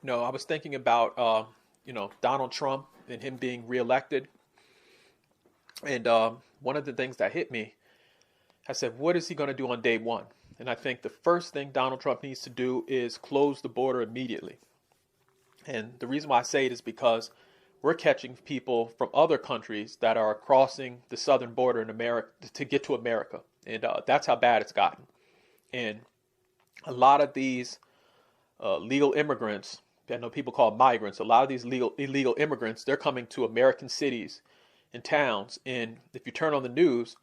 No, I was thinking about Donald Trump and him being reelected, and one of the things that hit me, I said, what is he going to do on day one? And I think the first thing Donald Trump needs to do is close the border immediately. And the reason why I say it is because we're catching people from other countries that are crossing the southern border in America to get to America, and that's how bad it's gotten. And a lot of these legal immigrants, I know people call them migrants, a lot of these illegal immigrants, they're coming to American cities and towns. And if you turn on the news,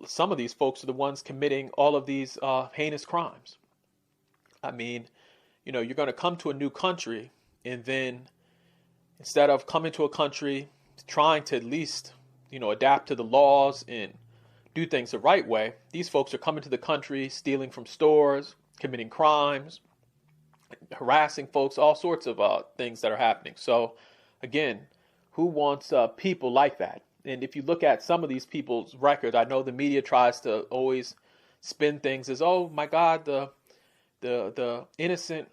some of these folks are the ones committing all of these heinous crimes. I mean, you're going to come to a new country, and then instead of coming to a country trying to at least, adapt to the laws and do things the right way, these folks are coming to the country, stealing from stores, committing crimes, harassing folks, all sorts of things that are happening. So again, who wants people like that? And if you look at some of these people's records, I know the media tries to always spin things as, oh my God, the innocent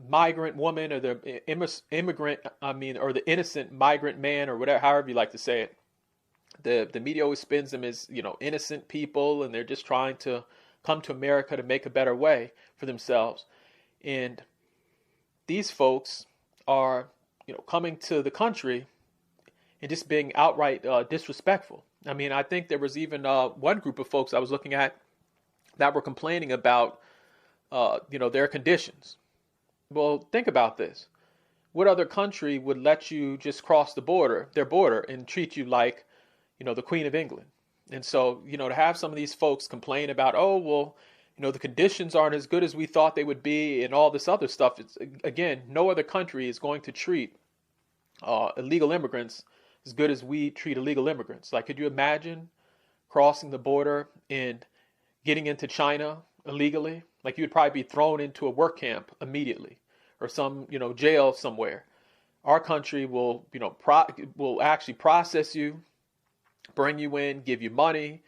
migrant woman, or the immigrant, or the innocent migrant man, or whatever, however you like to say it. The media always spins them as, innocent people, and they're just trying to come to America to make a better way for themselves. And these folks are, coming to the country and just being outright disrespectful. I mean, I think there was even one group of folks I was looking at that were complaining about, their conditions. Well, think about this. What other country would let you just cross their border, and treat you like, the Queen of England? And so, to have some of these folks complain about, oh, well, the conditions aren't as good as we thought they would be, and all this other stuff. It's, again, no other country is going to treat illegal immigrants as good as we treat illegal immigrants. Like, could you imagine crossing the border and getting into China illegally? Like, you would probably be thrown into a work camp immediately, or some, jail somewhere. Our country will, will actually process you, bring you in, give you money,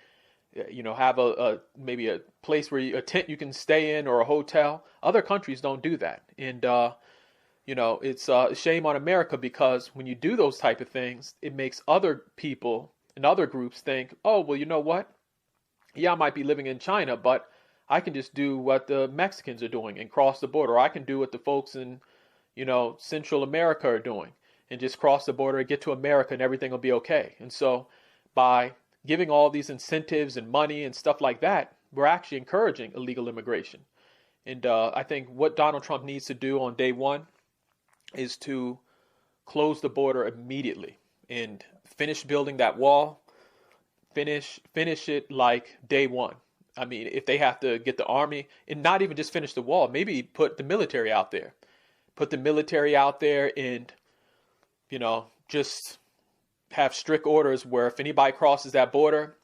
have maybe a place where a tent you can stay in, or a hotel. Other countries don't do that. And, it's a shame on America, because when you do those type of things, it makes other people and other groups think, oh, well, you know what? Yeah, I might be living in China, but I can just do what the Mexicans are doing and cross the border. Or I can do what the folks in, Central America are doing, and just cross the border and get to America, and everything will be okay. And so by giving all these incentives and money and stuff like that, we're actually encouraging illegal immigration. And I think what Donald Trump needs to do on day one is to close the border immediately and finish building that wall. Finish it like day one. I mean, if they have to get the army, and not even just finish the wall, maybe put the military out there. Put the military out there, and, just have strict orders where if anybody crosses that border,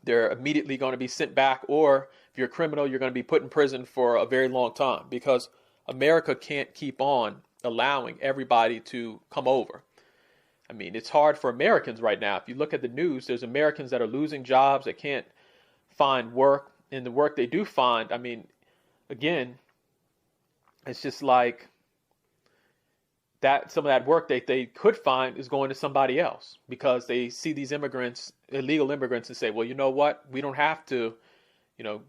they're immediately going to be sent back. Or if you're a criminal, you're going to be put in prison for a very long time, because America can't keep on allowing everybody to come over. I mean, it's hard for Americans right now. If you look at the news, there's Americans that are losing jobs, that can't find work. And the work they do find, I mean, again, it's just like that some of that work that they could find is going to somebody else, because they see these immigrants, illegal immigrants, and say, well, you know what? We don't have to,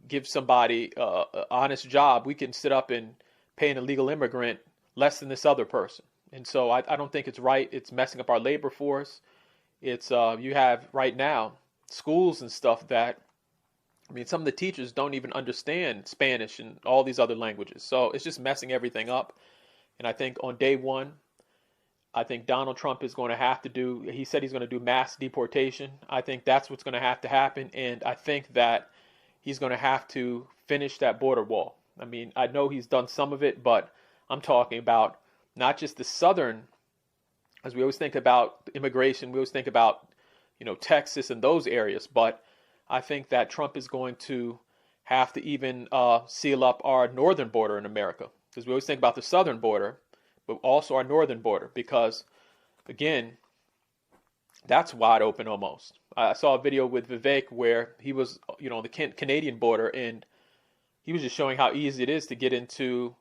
give somebody an honest job. We can sit up and pay an illegal immigrant less than this other person. And so I don't think it's right. It's messing up our labor force. It's you have right now schools and stuff that, I mean, some of the teachers don't even understand Spanish and all these other languages. So it's just messing everything up. And I think on day one, I think Donald Trump is going to have to do, he said he's going to do mass deportation. I think that's what's going to have to happen. And I think that he's going to have to finish that border wall. I mean, I know he's done some of it, but I'm talking about not just the southern, as we always think about immigration, we always think about, Texas and those areas. But I think that Trump is going to have to even seal up our northern border in America, because we always think about the southern border, but also our northern border, because, again, that's wide open almost. I saw a video with Vivek where he was, on the Canadian border, and he was just showing how easy it is to get into,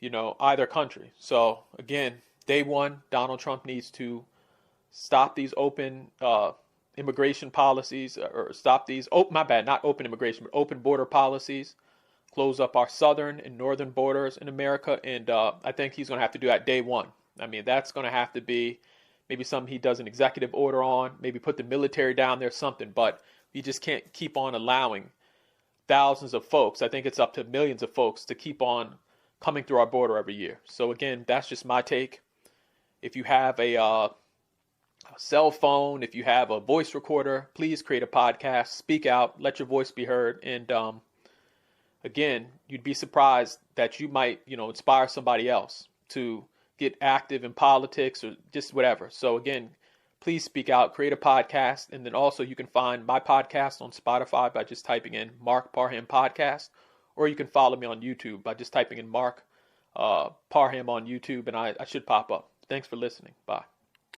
either country. So again, day one, Donald Trump needs to stop these open immigration policies, or stop these, oh, my bad, not open immigration, but open border policies, close up our southern and northern borders in America. And I think he's going to have to do that day one. I mean, that's going to have to be maybe something he does an executive order on, maybe put the military down there, something. But you just can't keep on allowing thousands of folks, I think it's up to millions of folks, to keep on coming through our border every year. So again, that's just my take. If you have a cell phone, if you have a voice recorder, please create a podcast, speak out, let your voice be heard. And again, you'd be surprised that you might, inspire somebody else to get active in politics or just whatever. So again, please speak out, create a podcast. And then also you can find my podcast on Spotify by just typing in Mark Parham Podcast, or you can follow me on YouTube by just typing in Mark Parham on YouTube, and I should pop up. Thanks for listening. Bye.